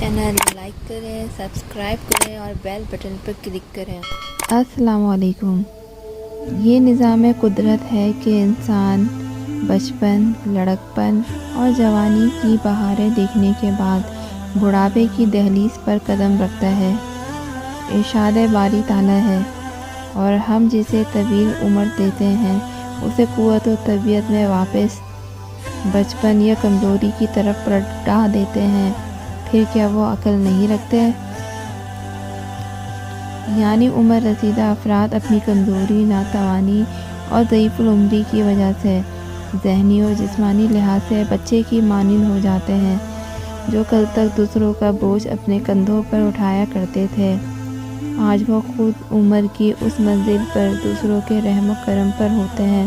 Channel like کریں، subscribe کریں اور بیل بٹن پر کلک کریں۔ السلام علیکم۔ یہ نظام قدرت ہے کہ انسان بچپن، لڑکپن اور جوانی کی بہاریں دیکھنے کے بعد بڑھاپے کی دہلیز پر قدم رکھتا ہے۔ ارشاد باری تعالیٰ ہے، اور ہم جسے طویل عمر دیتے ہیں اسے قوت و طبیعت میں واپس بچپن یا کمزوری کی طرف پلٹا دیتے ہیں، پھر کیا وہ عقل نہیں رکھتے؟ یعنی عمر رسیدہ افراد اپنی کمزوری، ناتوانی اور ضعیف العمری کی وجہ سے ذہنی اور جسمانی لحاظ سے بچے کی مانند ہو جاتے ہیں، جو کل تک دوسروں کا بوجھ اپنے کندھوں پر اٹھایا کرتے تھے، آج وہ خود عمر کی اس منزل پر دوسروں کے رحم و کرم پر ہوتے ہیں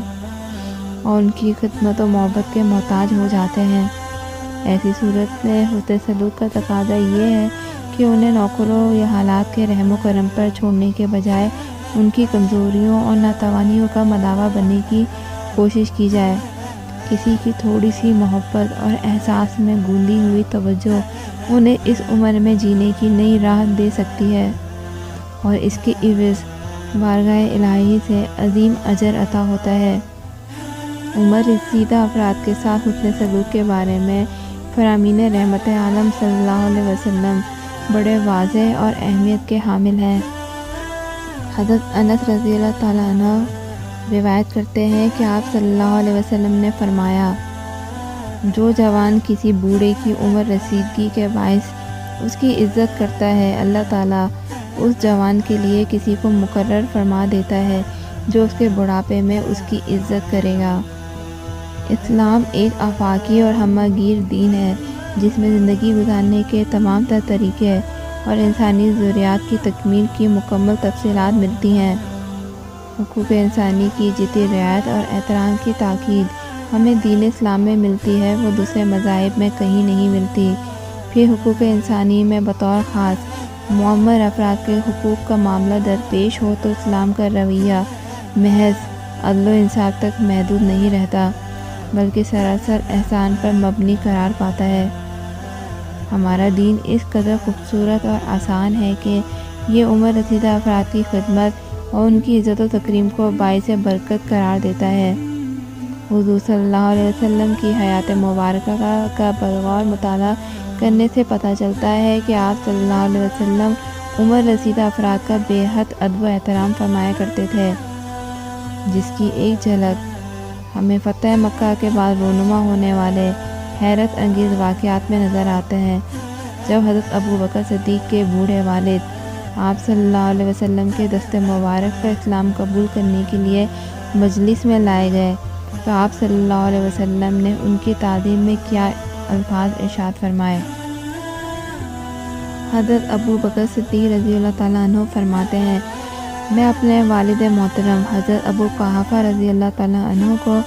اور ان کی خدمت و محبت کے محتاج ہو جاتے ہیں۔ ایسی صورت میں حسن سلوک کا تقاضا یہ ہے کہ انہیں نوکروں یا حالات کے رحم و کرم پر چھوڑنے کے بجائے ان کی کمزوریوں اور ناتوانیوں کا مداوا بننے کی کوشش کی جائے۔ کسی کی تھوڑی سی محبت اور احساس میں گونی ہوئی توجہ انہیں اس عمر میں جینے کی نئی راہ دے سکتی ہے، اور اس کے عوض بارگاہ الہی سے عظیم اجر عطا ہوتا ہے۔ عمر رسیدہ افراد کے ساتھ حسن سلوک کے بارے میں فرامین رحمت عالم صلی اللہ علیہ وسلم بڑے واضح اور اہمیت کے حامل ہیں۔ حضرت انس رضی اللہ تعالیٰ عنہ روایت کرتے ہیں کہ آپ صلی اللہ علیہ وسلم نے فرمایا، جو جوان کسی بوڑھے کی عمر رسیدگی کے باعث اس کی عزت کرتا ہے، اللہ تعالیٰ اس جوان کے لیے کسی کو مقرر فرما دیتا ہے جو اس کے بڑھاپے میں اس کی عزت کرے گا۔ اسلام ایک آفاقی اور ہمہ گیر دین ہے جس میں زندگی گزارنے کے تمام تر طریقے اور انسانی ضروریات کی تکمیل کی مکمل تفصیلات ملتی ہیں۔ حقوق انسانی کی جتنی رعایت اور احترام کی تاکید ہمیں دین اسلام میں ملتی ہے وہ دوسرے مذاہب میں کہیں نہیں ملتی۔ پھر حقوق انسانی میں بطور خاص معمر افراد کے حقوق کا معاملہ درپیش ہو تو اسلام کا رویہ محض عدل و انصاف تک محدود نہیں رہتا بلکہ سراسر احسان پر مبنی قرار پاتا ہے۔ ہمارا دین اس قدر خوبصورت اور آسان ہے کہ یہ عمر رسیدہ افراد کی خدمت اور ان کی عزت و تکریم کو باعث برکت قرار دیتا ہے۔ حضور صلی اللہ علیہ وسلم کی حیات مبارکہ کا بغور مطالعہ کرنے سے پتہ چلتا ہے کہ آپ صلی اللہ علیہ وسلم عمر رسیدہ افراد کا بے حد ادب و احترام فرمایا کرتے تھے، جس کی ایک جھلک ہمیں فتح مکہ کے بعد رونما ہونے والے حیرت انگیز واقعات میں نظر آتے ہیں، جب حضرت ابو بکر صدیق کے بوڑھے والد آپ صلی اللہ علیہ وسلم کے دست مبارک پر اسلام قبول کرنے کے لیے مجلس میں لائے گئے تو آپ صلی اللہ علیہ وسلم نے ان کی تعظیم میں کیا الفاظ ارشاد فرمائے۔ حضرت ابو بکر صدیق رضی اللہ تعالیٰ عنہ فرماتے ہیں، میں اپنے والد محترم حضرت ابو قحافہ رضی اللہ تعالیٰ عنہ کو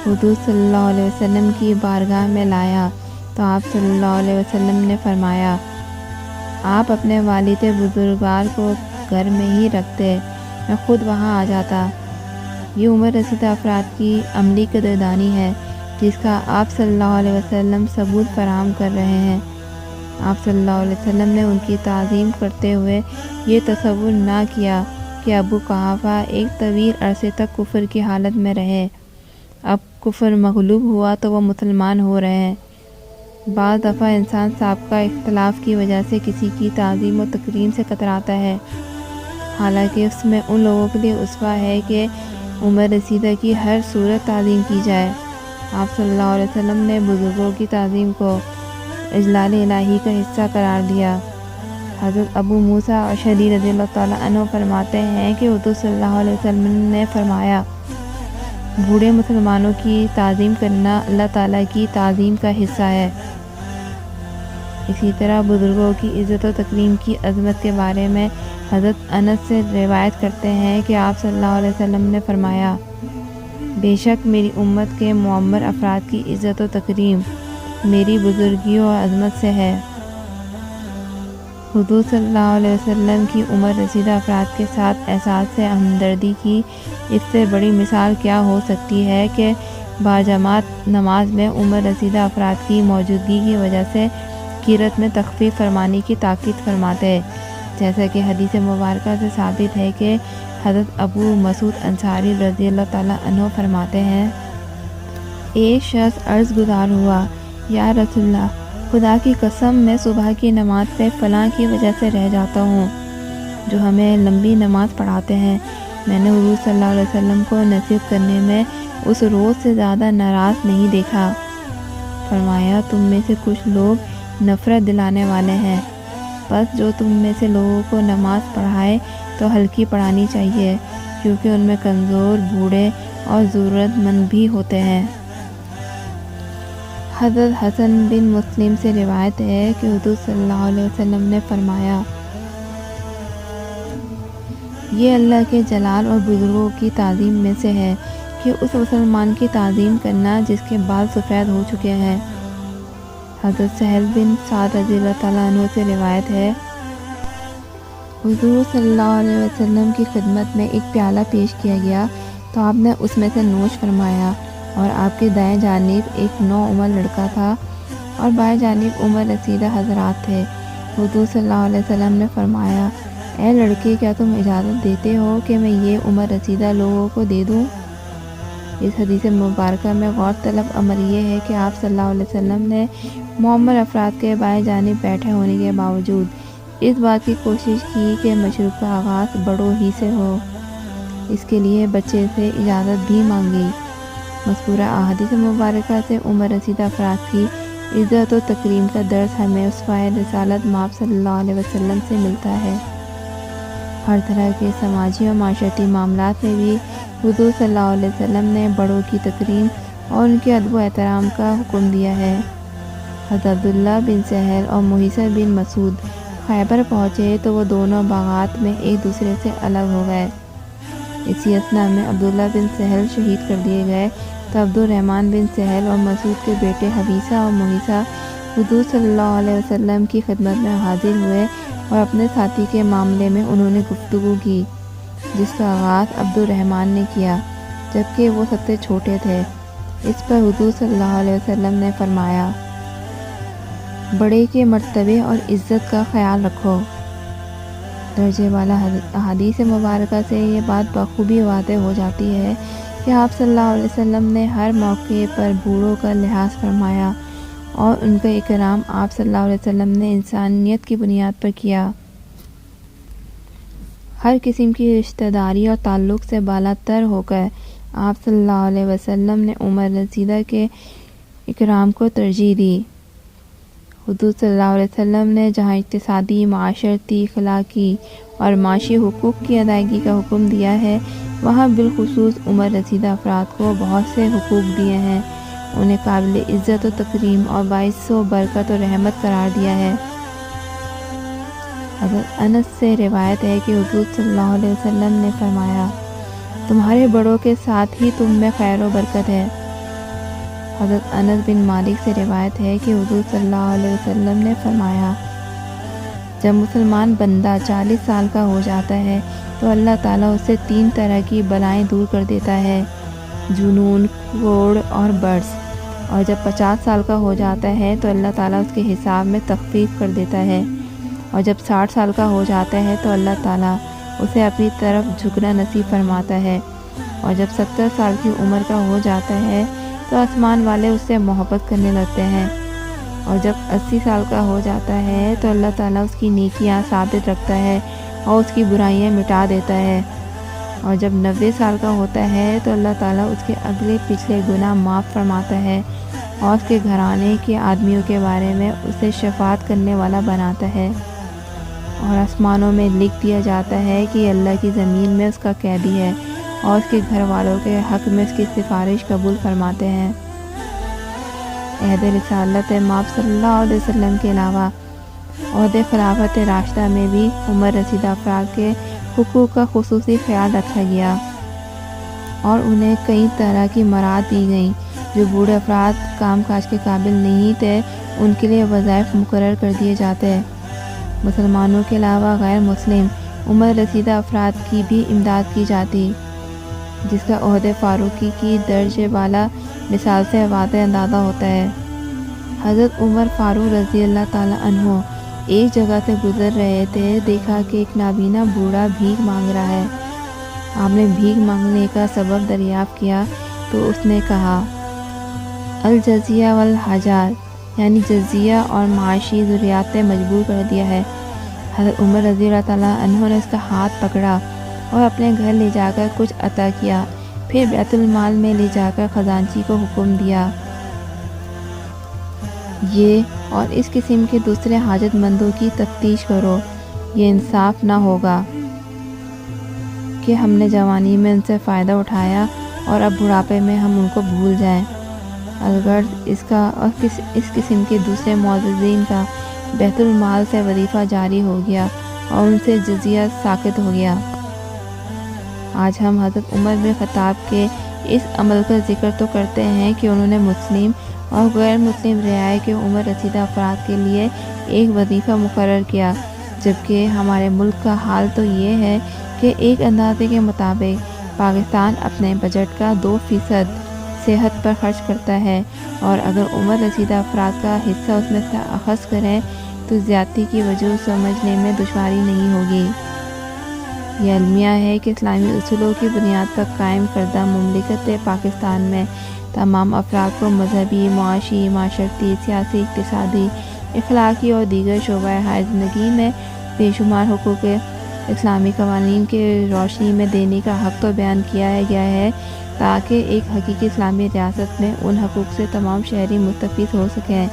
حضور صلی اللہ علیہ وسلم کی بارگاہ میں لایا تو آپ صلی اللہ علیہ وسلم نے فرمایا، آپ اپنے والد بزرگوار کو گھر میں ہی رکھتے، میں خود وہاں آ جاتا۔ یہ عمر رسیدہ افراد کی عملی قدردانی ہے جس کا آپ صلی اللہ علیہ وسلم ثبوت فراہم کر رہے ہیں۔ آپ صلی اللہ علیہ وسلم نے ان کی تعظیم کرتے ہوئے یہ تصور نہ کیا کہ ابو قحافہ ایک طویل عرصے تک کفر کی حالت میں رہے، اب کفر مغلوب ہوا تو وہ مسلمان ہو رہے ہیں۔ بعض دفعہ انسان سابقہ اختلاف کی وجہ سے کسی کی تعظیم و تکریم سے کتراتا ہے، حالانکہ اس میں ان لوگوں کے لیے اسوہ ہے کہ عمر رسیدہ کی ہر صورت تعظیم کی جائے۔ آپ صلی اللہ علیہ وسلم نے بزرگوں کی تعظیم کو اجلال الہی کا حصہ قرار دیا۔ حضرت ابو موسیٰ اشعری رضی اللہ تعالیٰ عنہ فرماتے ہیں کہ حضور صلی اللہ علیہ وسلم نے فرمایا، بوڑھے مسلمانوں کی تعظیم کرنا اللہ تعالیٰ کی تعظیم کا حصہ ہے۔ اسی طرح بزرگوں کی عزت و تکریم کی عظمت کے بارے میں حضرت انس سے روایت کرتے ہیں کہ آپ صلی اللہ علیہ وسلم نے فرمایا، بے شک میری امت کے معمر افراد کی عزت و تکریم میری بزرگی و عظمت سے ہے۔ حضور صلی اللہ علیہ وسلم کی عمر رسیدہ افراد کے ساتھ احساس سے ہمدردی کی اس سے بڑی مثال کیا ہو سکتی ہے کہ باجماعت نماز میں عمر رسیدہ افراد کی موجودگی کی وجہ سے حقیرت میں تخفیف فرمانے کی تاکید فرماتے ہیں، جیسا کہ حدیث مبارکہ سے ثابت ہے کہ حضرت ابو مسعود انصاری رضی اللہ تعالیٰ عنہ فرماتے ہیں، ایک شخص عرض گزار ہوا، یا رسول اللہ، خدا کی قسم میں صبح کی نماز پہ فلاں کی وجہ سے رہ جاتا ہوں، جو ہمیں لمبی نماز پڑھاتے ہیں۔ میں نے حضور صلی اللہ علیہ وسلم کو نصیحت کرنے میں اس روز سے زیادہ ناراض نہیں دیکھا۔ فرمایا، تم میں سے کچھ لوگ نفرت دلانے والے ہیں، بس جو تم میں سے لوگوں کو نماز پڑھائے تو ہلکی پڑھانی چاہیے، کیونکہ ان میں کمزور، بوڑھے اور ضرورت مند بھی ہوتے ہیں۔ حضرت حسن بن مسلم سے روایت ہے کہ حضور صلی اللہ علیہ وسلم نے فرمایا، یہ اللہ کے جلال اور بزرگوں کی تعظیم میں سے ہے کہ اس مسلمان کی تعظیم کرنا جس کے بال سفید ہو چکے ہیں۔ حضرت سہل بن سعد رضی اللہ تعالیٰ عنہ سے روایت ہے، حضور صلی اللہ علیہ وسلم کی خدمت میں ایک پیالہ پیش کیا گیا تو آپ نے اس میں سے نوش فرمایا، اور آپ کے دائیں جانب ایک نوعمر لڑکا تھا اور بائیں جانب عمر رسیدہ حضرات تھے۔ حضور صلی اللہ علیہ وسلم نے فرمایا، اے لڑکے، کیا تم اجازت دیتے ہو کہ میں یہ عمر رسیدہ لوگوں کو دے دوں؟ اس حدیث مبارکہ میں غور طلب امر یہ ہے کہ آپ صلی اللہ علیہ وسلم نے معمر افراد کے بائیں جانب بیٹھے ہونے کے باوجود اس بات کی کوشش کی کہ مشروب کا آغاز بڑوں ہی سے ہو، اس کے لیے بچے سے اجازت بھی مانگی۔ مذکورہ احادیث مبارکہ سے عمر رسیدہ افراد کی عزت و تکریم کا درس ہمیں اسوہ رسالت مآب صلی اللہ علیہ وسلم سے ملتا ہے۔ ہر طرح کے سماجی اور معاشرتی معاملات میں بھی حضور صلی اللہ علیہ وسلم نے بڑوں کی تکریم اور ان کے ادب و احترام کا حکم دیا ہے۔ حضرت عبداللہ بن سہل اور محیصہ بن مسعود خیبر پہنچے تو وہ دونوں باغات میں ایک دوسرے سے الگ ہو گئے۔ اسی اثنا میں عبداللہ بن سہل شہید کر دیے گئے تو عبد الرحمن بن سہل اور مسعود کے بیٹے حبیصہ اور محیصہ حضور صلی اللہ علیہ وسلم کی خدمت میں حاضر ہوئے اور اپنے ساتھی کے معاملے میں انہوں نے گفتگو کی، جس کا آغاز عبد الرحمن نے کیا، جبکہ وہ سب سے چھوٹے تھے۔ اس پر حضور صلی اللہ علیہ وسلم نے فرمایا، بڑے کے مرتبے اور عزت کا خیال رکھو۔ درجے والا احادیث مبارکہ سے یہ بات بخوبی واضح ہو جاتی ہے کہ آپ صلی اللہ علیہ وسلم نے ہر موقع پر بوڑھوں کا لحاظ فرمایا اور ان کا اکرام آپ صلی اللہ علیہ وسلم نے انسانیت کی بنیاد پر کیا۔ ہر قسم کی رشتہ داری اور تعلق سے بالا تر ہو کر آپ صلی اللہ علیہ وسلم نے عمر رسیدہ کے اکرام کو ترجیح دی۔ حضور صلی اللہ علیہ وسلم نے جہاں اقتصادی، معاشرتی، اخلاقی اور معاشی حقوق کی ادائیگی کا حکم دیا ہے، وہاں بالخصوص عمر رسیدہ افراد کو بہت سے حقوق دیے ہیں، انہیں قابل عزت و تکریم اور باعث و برکت و رحمت قرار دیا ہے۔ حضرت انس سے روایت ہے کہ حضور صلی اللہ علیہ وسلم نے فرمایا، تمہارے بڑوں کے ساتھ ہی تم میں خیر و برکت ہے۔ حضرت انس بن مالک سے روایت ہے کہ حضور صلی اللہ علیہ وسلم نے فرمایا، جب مسلمان بندہ 40 سال کا ہو جاتا ہے تو اللہ تعالیٰ اس سے 3 طرح کی بلائیں دور کر دیتا ہے، جنون، کوڑ اور برس، اور جب 50 سال کا ہو جاتا ہے تو اللہ تعالیٰ اس کے حساب میں تخفیف کر دیتا ہے، اور جب 60 سال کا ہو جاتا ہے تو اللہ تعالیٰ اسے اپنی طرف جھکنا نصیب فرماتا ہے، اور جب 70 سال کی عمر کا ہو جاتا ہے تو آسمان والے اس سے محبت کرنے لگتے ہیں، اور جب 80 سال کا ہو جاتا ہے تو اللہ تعالیٰ اس کی نیکیاں ثابت رکھتا ہے اور اس کی برائیاں مٹا دیتا ہے، اور جب 90 سال کا ہوتا ہے تو اللہ تعالیٰ اس کے اگلے پچھلے گناہ معاف فرماتا ہے اور اس کے گھرانے کے آدمیوں کے بارے میں اسے شفاعت کرنے والا بناتا ہے، اور آسمانوں میں لکھ دیا جاتا ہے کہ اللہ کی زمین میں اس کا قیدی ہے اور اس کے گھر والوں کے حق میں اس کی سفارش قبول فرماتے ہیں۔ عہد رسالت مآب صلی اللہ علیہ وسلم کے علاوہ عہد خلافت راشدہ میں بھی عمر رسیدہ افراد کے حقوق کا خصوصی خیال رکھا گیا اور انہیں کئی طرح کی مراعات دی گئیں۔ جو بوڑھے افراد کام کاج کے قابل نہیں تھے ان کے لیے وظائف مقرر کر دیے جاتے۔ مسلمانوں کے علاوہ غیر مسلم عمر رسیدہ افراد کی بھی امداد کی جاتی، جس کا عہد فاروقی کی درجے والا مثال سے واضح اندازہ ہوتا ہے۔ حضرت عمر فاروق رضی اللہ تعالیٰ عنہ ایک جگہ سے گزر رہے تھے، دیکھا کہ ایک نابینا بوڑھا بھیک مانگ رہا ہے۔ آپ نے بھیک مانگنے کا سبب دریافت کیا تو اس نے کہا، الجزیہ والحاجات، یعنی جزیہ اور معاشی ضروریات نے مجبور کر دیا ہے۔ حضرت عمر رضی اللہ تعالیٰ عنہ نے اس کا ہاتھ پکڑا اور اپنے گھر لے جا کر کچھ عطا کیا، پھر بیت المال میں لے جا کر خزانچی کو حکم دیا، یہ اور اس قسم کے دوسرے حاجت مندوں کی تفتیش کرو۔ یہ انصاف نہ ہوگا کہ ہم نے جوانی میں ان سے فائدہ اٹھایا اور اب بڑھاپے میں ہم ان کو بھول جائیں۔ الغرض اس کا اور اس قسم کے دوسرے معززین کا بیت المال سے وظیفہ جاری ہو گیا اور ان سے جزیہ ساقط ہو گیا۔ آج ہم حضرت عمر بن خطاب کے اس عمل کا ذکر تو کرتے ہیں کہ انہوں نے مسلم اور غیر مسلم رعایا کے عمر رسیدہ افراد کے لیے ایک وظیفہ مقرر کیا، جبکہ ہمارے ملک کا حال تو یہ ہے کہ ایک اندازے کے مطابق پاکستان اپنے بجٹ کا 2% صحت پر خرچ کرتا ہے، اور اگر عمر رسیدہ افراد کا حصہ اس میں سے اخذ کریں تو زیادتی کی وجوہ سمجھنے میں دشواری نہیں ہوگی۔ یہ المیہ ہے کہ اسلامی اصولوں کی بنیاد پر قائم کردہ مملکت پاکستان میں تمام افراد کو مذہبی، معاشی، معاشرتی، سیاسی، اقتصادی، اخلاقی اور دیگر شعبۂ حیات زندگی میں بے شمار حقوق اسلامی قوانین کے روشنی میں دینے کا حق تو بیان کیا گیا ہے، تاکہ ایک حقیقی اسلامی ریاست میں ان حقوق سے تمام شہری مستفید ہو سکیں،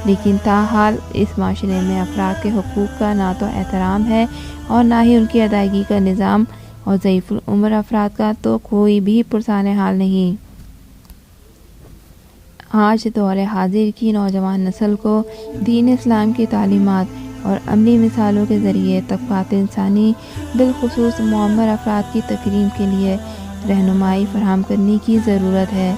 لیکن تاحال اس معاشرے میں افراد کے حقوق کا نہ تو احترام ہے اور نہ ہی ان کی ادائیگی کا نظام، اور ضعیف العمر افراد کا تو کوئی بھی پرسان حال نہیں۔ آج دور حاضر کی نوجوان نسل کو دین اسلام کی تعلیمات اور عملی مثالوں کے ذریعے طبقات انسانی بالخصوص معمر افراد کی تکریم کے لیے رہنمائی فراہم کرنے کی ضرورت ہے،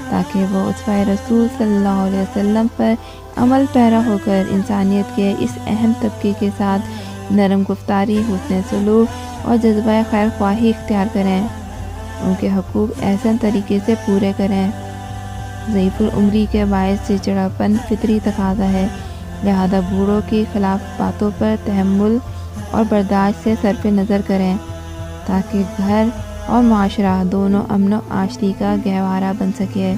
تاکہ وہ اسوہ رسول صلی اللہ علیہ وسلم پر عمل پیرا ہو کر انسانیت کے اس اہم طبقے کے ساتھ نرم گفتاری، حسن سلوک اور جذبہ خیر خواہی اختیار کریں، ان کے حقوق احسن طریقے سے پورے کریں۔ ضعیف العمری کے باعث چڑچڑاپن فطری تقاضا ہے، لہذا بوڑھوں کی خلاف باتوں پر تحمل اور برداشت سے صرف نظر کریں، تاکہ گھر اور معاشرہ دونوں امن و عاشری کا گہوارہ بن سکے۔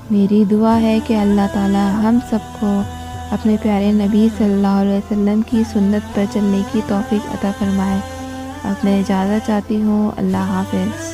میری دعا ہے کہ اللہ تعالی ہم سب کو اپنے پیارے نبی صلی اللہ علیہ وسلم کی سنت پر چلنے کی توفیق عطا فرمائے۔ اب میں اجازت چاہتی ہوں، اللہ حافظ۔